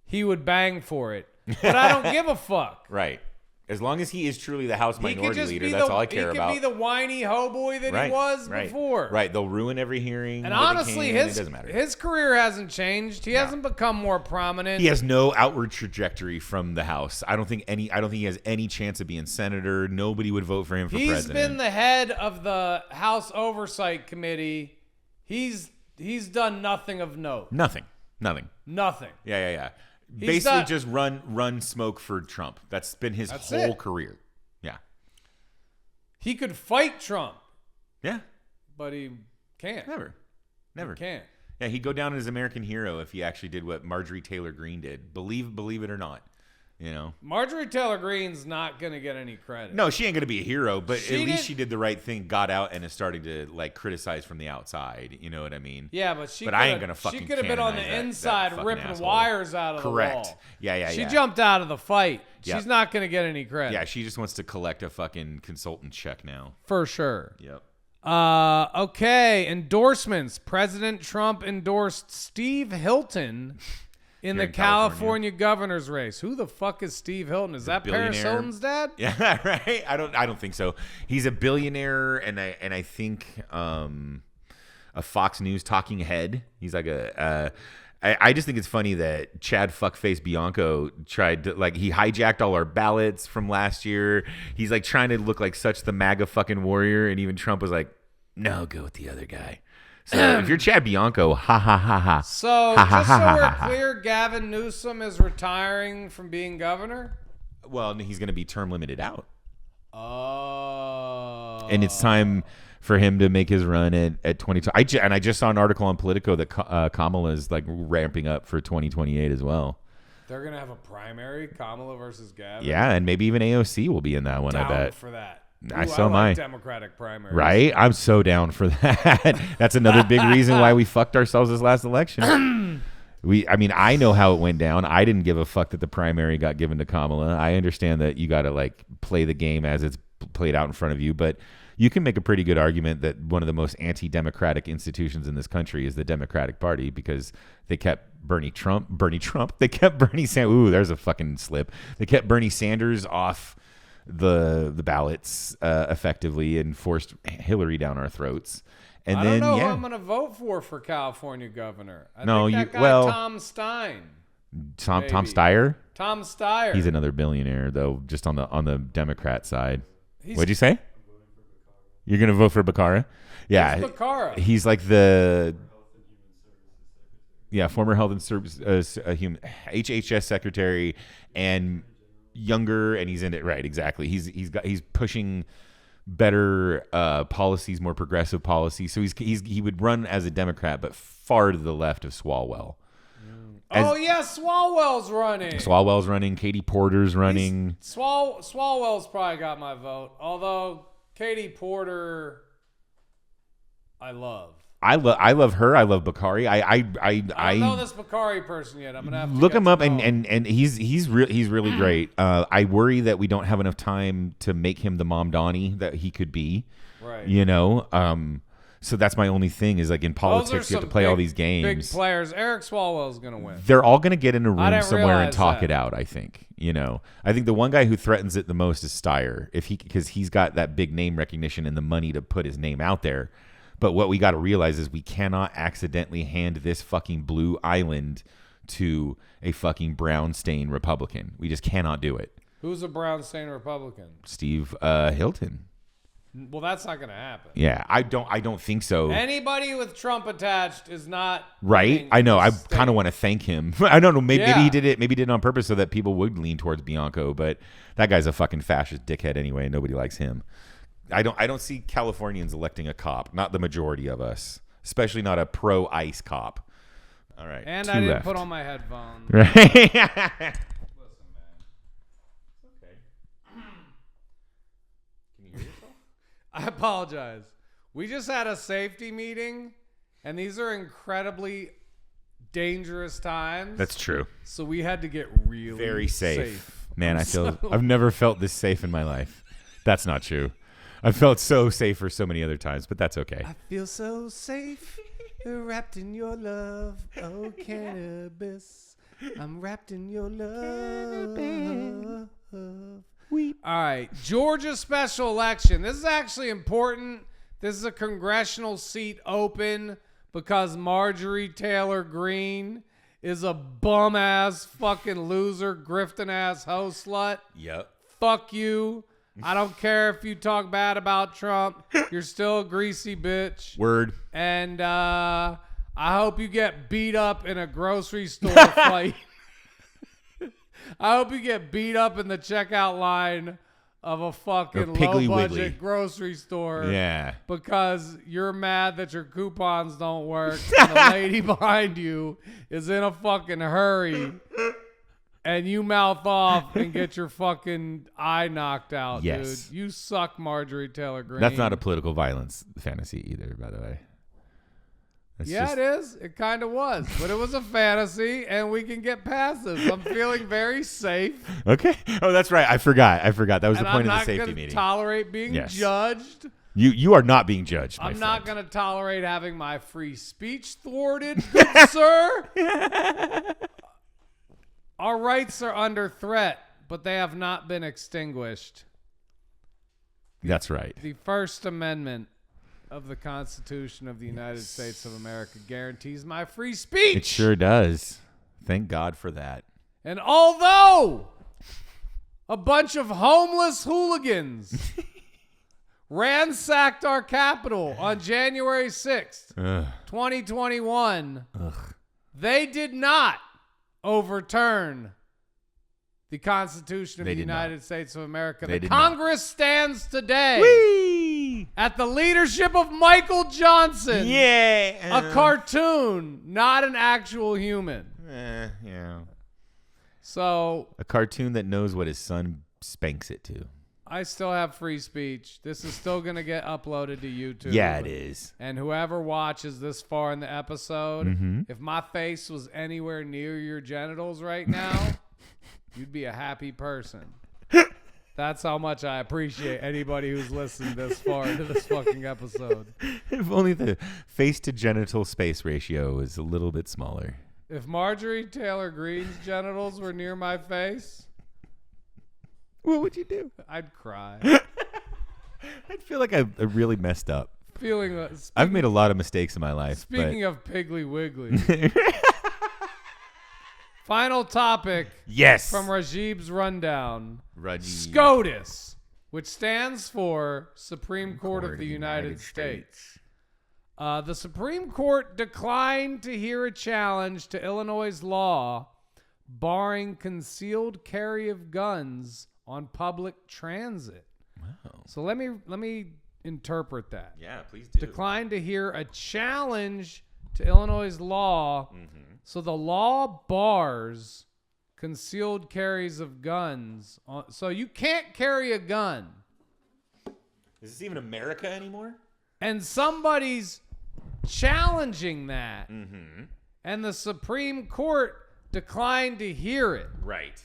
he would bang for it. But I don't give a fuck. Right. As long as he is truly the House minority leader, that's all I care about. He could be the whiny hoboy that he was before. Right. They'll ruin every hearing. And honestly, it doesn't matter. His career hasn't changed. He hasn't become more prominent. He has no outward trajectory from the House. I don't think he has any chance of being senator. Nobody would vote for him for president. He's been the head of the House Oversight Committee. He's done nothing of note. Nothing. Yeah. Basically, just run smoke for Trump. That's been his whole career. Yeah. He could fight Trump. Yeah. But he can't. Never. He can't. Yeah, he'd go down as American hero if he actually did what Marjorie Taylor Greene did. Believe it or not. You know, Marjorie Taylor Greene's not gonna get any credit. No, she ain't gonna be a hero, but at least she did the right thing, got out, and is starting to like criticize from the outside. You know what I mean? Yeah, but I ain't gonna fucking. She could have been on the inside ripping asshole. Wires out of the wall. Correct. Yeah. She jumped out of the fight. Yep. She's not gonna get any credit. Yeah, she just wants to collect a fucking consultant check now. For sure. Yep. Okay. Endorsements. President Trump endorsed Steve Hilton. In the California governor's race. Who the fuck is Steve Hilton? Is that Paris Hilton's dad? Yeah, right. I don't think so. He's a billionaire, and I think a Fox News talking head. He's like I just think it's funny that Chad Fuckface Bianco tried to he hijacked all our ballots from last year. He's like trying to look like such the MAGA fucking warrior, and even Trump was like, "No, go with the other guy." So if you're Chad Bianco, ha ha ha ha. So just so we're clear, Gavin Newsom is retiring from being governor? Well, he's going to be term limited out. Oh. And it's time for him to make his run at 2020. And I just saw an article on Politico that Kamala is like ramping up for 2028 as well. They're going to have a primary, Kamala versus Gavin. Yeah, and maybe even AOC will be in that one, Down I bet. for that. I like my Democratic primaries. Right? I'm so down for that. That's another big reason why we fucked ourselves this last election. I know how it went down. I didn't give a fuck that the primary got given to Kamala. I understand that you got to like play the game as it's played out in front of you, but you can make a pretty good argument that one of the most anti-democratic institutions in this country is the Democratic Party, because they kept Bernie Trump. They kept Bernie Sanders. Ooh, there's a fucking slip. They kept Bernie Sanders off the ballots effectively and forced Hillary down our throats. And I don't know who I'm going to vote for California governor. I think that guy, Tom Stein. Tom Steyer? Tom Steyer. He's another billionaire, though, just on the Democrat side. What'd you say? You're going to vote for Bakara? Yeah. Who's Bakara? He's like the former Health and Service HHS secretary, and younger, and he's in it right. Exactly. He's pushing better policies, more progressive policies. So he would run as a Democrat, but far to the left of Swalwell. Swalwell's running. Katie Porter's running. Swalwell's probably got my vote. Although Katie Porter, I love her. I love Bakari. I don't know this Bakari person yet. I'm gonna have to look him up, and he's really great. I worry that we don't have enough time to make him the Mom Donnie that he could be. Right. You know. So that's my only thing is like in politics you have to play all these games. Big players. Eric Swalwell's gonna win. They're all gonna get in a room somewhere and talk it out. I think. You know. I think the one guy who threatens it the most is Steyer, because he's got that big name recognition and the money to put his name out there. But what we got to realize is we cannot accidentally hand this fucking blue island to a fucking brown stain Republican. We just cannot do it. Who's a brown stain Republican? Steve Hilton. Well, that's not going to happen. Yeah, I don't think so. Anybody with Trump attached is not right. I know. I kind of want to thank him. I don't know. Maybe he did it. Maybe he did it on purpose so that people would lean towards Bianco. But that guy's a fucking fascist dickhead anyway. Nobody likes him. I don't see Californians electing a cop. Not the majority of us, especially not a pro-ICE cop. All right. And I didn't put on my headphones. Right. Listen, man. It's okay. Can you hear yourself? I apologize. We just had a safety meeting, and these are incredibly dangerous times. That's true. So we had to get really very safe. Man, I've never felt this safe in my life. That's not true. I've felt so safe for so many other times, but that's okay. I feel so safe, wrapped in your love, oh cannabis. I'm wrapped in your love. All right, Georgia special election. This is actually important. This is a congressional seat open because Marjorie Taylor Greene is a bum-ass fucking loser, grifting-ass hoe slut. Yep. Fuck you. I don't care if you talk bad about Trump. You're still a greasy bitch. Word. And I hope you get beat up in a grocery store fight. I hope you get beat up in the checkout line of a fucking low-budget grocery store. Yeah. Because you're mad that your coupons don't work and the lady behind you is in a fucking hurry. And you mouth off and get your fucking eye knocked out, yes. Dude. You suck, Marjorie Taylor Greene. That's not a political violence fantasy either, by the way. It is. It kind of was. But it was a fantasy, and we can get past this. I'm feeling very safe. Okay. Oh, that's right. I forgot. That was the point of the safety meeting. I'm not going to tolerate being judged. You are not being judged, my I'm friend. not going to tolerate having my free speech thwarted, good sir. Our rights are under threat, but they have not been extinguished. That's right. The First Amendment of the Constitution of the United States of America guarantees my free speech. It sure does. Thank God for that. And although a bunch of homeless hooligans ransacked our Capitol on January 6th, 2021, they did not overturn the Constitution of the United States of America. The Congress stands today. Whee! at the leadership of Michael Johnson. Yeah. A cartoon, not an actual human. Yeah. So A cartoon that knows what his son spanks it to. I still have free speech. This is still going to get uploaded to YouTube. Yeah, it is. And whoever watches this far in the episode, if my face was anywhere near your genitals right now, you'd be a happy person. That's how much I appreciate anybody who's listened this far into this fucking episode. If only the face to genital space ratio is a little bit smaller. If Marjorie Taylor Greene's genitals were near my face, what would you do? I'd cry. I'd feel like I really messed up. I've made a lot of mistakes in my life. Speaking of Piggly Wiggly. Final topic. Yes. From Rajib's rundown. Rajib. SCOTUS, which stands for Supreme Court of the United States. The Supreme Court declined to hear a challenge to Illinois' law barring concealed carry of guns on public transit. Wow. So let me interpret that. Yeah, please do. Declined to hear a challenge to Illinois' law. So the law bars concealed carries of guns. So you can't carry a gun. Is this even America anymore? And somebody's challenging that. And the Supreme Court declined to hear it. Right.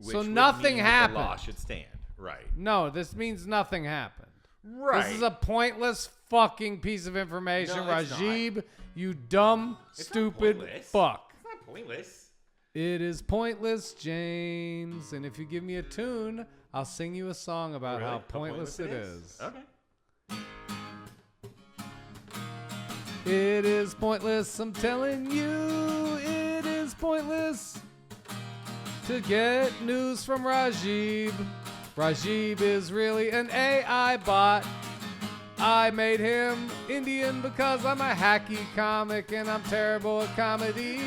So nothing happened. The law should stand. Right. No, this means nothing happened. Right. This is a pointless fucking piece of information, No, it's Rajib. not. You dumb, It's stupid not pointless. fuck. It's not pointless. It is pointless, James. And if you give me a tune, I'll sing you a song about Really? how pointless it is. Okay. It is pointless, I'm telling you. It is pointless to get news from Rajib. Rajib is really an AI bot. I made him Indian because I'm a hacky comic and I'm terrible at comedy.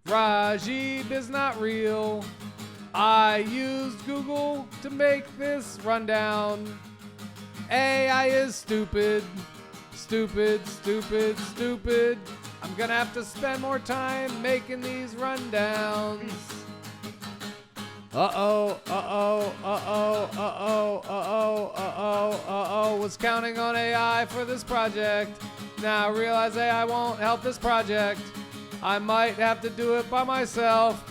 Rajib is not real. I used Google to make this rundown. AI is stupid. Stupid. I'm gonna have to spend more time making these rundowns. Was counting on AI for this project. Now I realize AI won't help this project. I might have to do it by myself.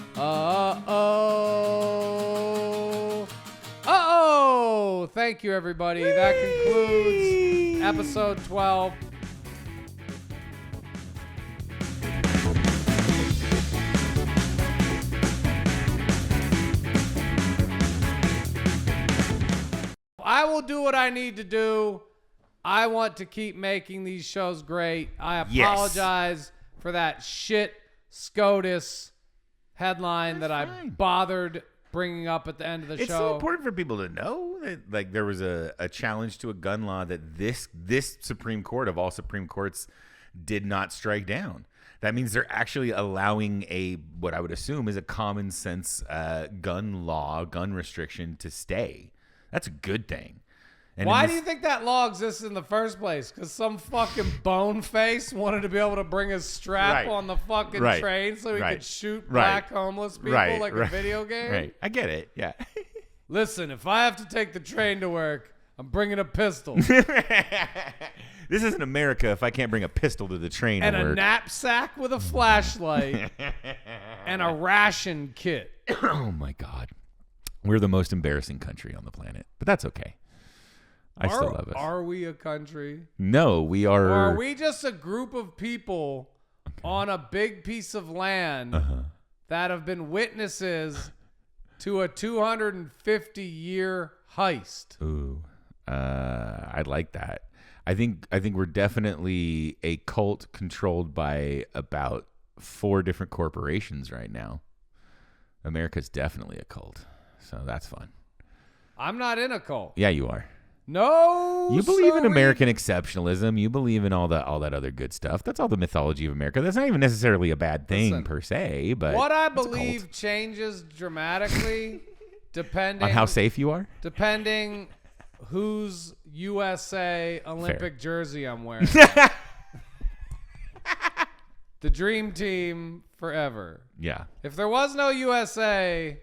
Thank you, everybody. Whee! That concludes episode 12. I will do what I need to do. I want to keep making these shows great. I apologize for that shit SCOTUS headline that I bothered bringing up at the end of the show. It's so important for people to know that, like, there was a challenge to a gun law that this Supreme Court of all Supreme Courts did not strike down. That means they're actually allowing what I would assume is a common sense gun law, gun restriction to stay. That's a good thing. And why do you think that law exists in the first place? Because some fucking bone face wanted to be able to bring a strap on the fucking train so he could shoot black homeless people like a video game? Right. I get it. Yeah. Listen, if I have to take the train to work, I'm bringing a pistol. This isn't America if I can't bring a pistol to the train and to work. A knapsack with a flashlight and a ration kit. Oh, my God. We're the most embarrassing country on the planet, but that's okay. I still love us. Are we a country? No, we are. Or are we just a group of people on a big piece of land that have been witnesses to a 250-year heist? Ooh, I like that. I think we're definitely a cult controlled by about 4 different corporations right now. America's definitely a cult, so that's fun. I'm not in a cult. Yeah, you are. No. You believe in siree. American exceptionalism. You believe in all that other good stuff. That's all the mythology of America. That's not even necessarily a bad thing Listen, per se, but what I it's a cult. believe changes dramatically depending On how safe you are? depending whose USA Olympic jersey I'm wearing. The dream team forever. Yeah. If there was no USA,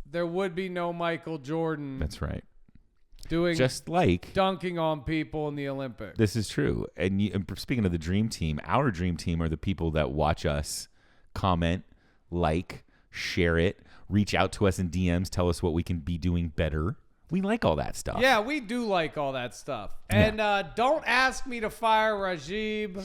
there would be no Michael Jordan That's right. doing Just like dunking on people in the Olympics. this is true. And speaking of the dream team, our dream team are the people that watch us, comment, like, share it, reach out to us in DMs, tell us what we can be doing better. We like all that stuff. Yeah, we do like all that stuff. And don't ask me to fire Rajib.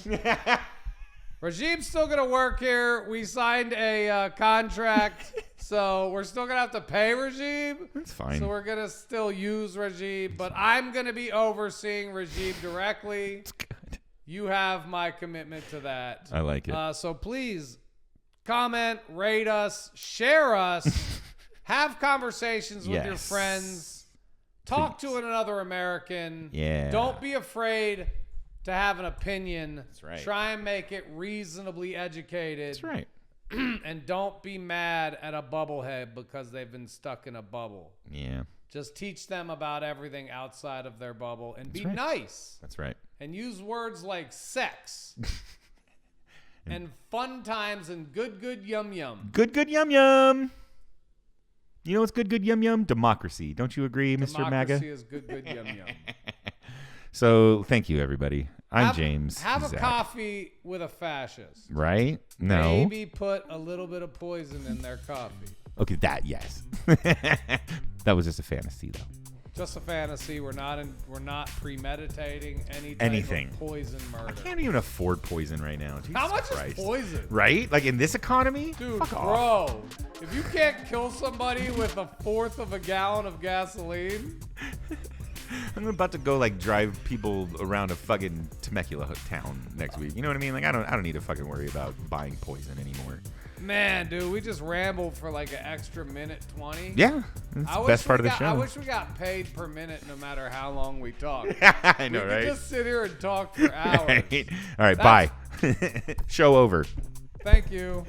Rajib's still going to work here. We signed a contract, so we're still going to have to pay Rajib. That's fine. So we're going to still use Rajib, but I'm going to be overseeing Rajib directly. It's good. You have my commitment to that. I like it. So please comment, rate us, share us, have conversations with your Yes. friends, talk to another American. Yeah. Don't be afraid to have an opinion. That's right. Try and make it reasonably educated. That's right. And don't be mad at a bubblehead because they've been stuck in a bubble. Yeah. Just teach them about everything outside of their bubble and be right. nice. That's right. And use words like sex and fun times and good yum yum. Good yum yum. You know what's good yum yum? Democracy. Don't you agree, Mr. MAGA? Democracy is good yum yum. So thank you, everybody. I'm James. Have Zach. a coffee with a fascist. Right? No. Maybe put a little bit of poison in their coffee. Okay, that, yes. That was just a fantasy, though. Just a fantasy. We're not premeditating any type Anything. of poison murder. I can't even afford poison right now. Jesus How much Christ. is poison? Right? Like in this economy? Dude, Fuck off. bro, if you can't kill somebody with a fourth of a gallon of gasoline, I'm about to go like drive people around a fucking Temecula town next week. You know what I mean? Like I don't need to fucking worry about buying poison anymore. man, dude, we just rambled for like an extra minute 20. Yeah. That's the best part of the show. I wish we got paid per minute no matter how long we talk. I know, we right? could just sit here and talk for hours. Right. All right, bye. Show over. Thank you.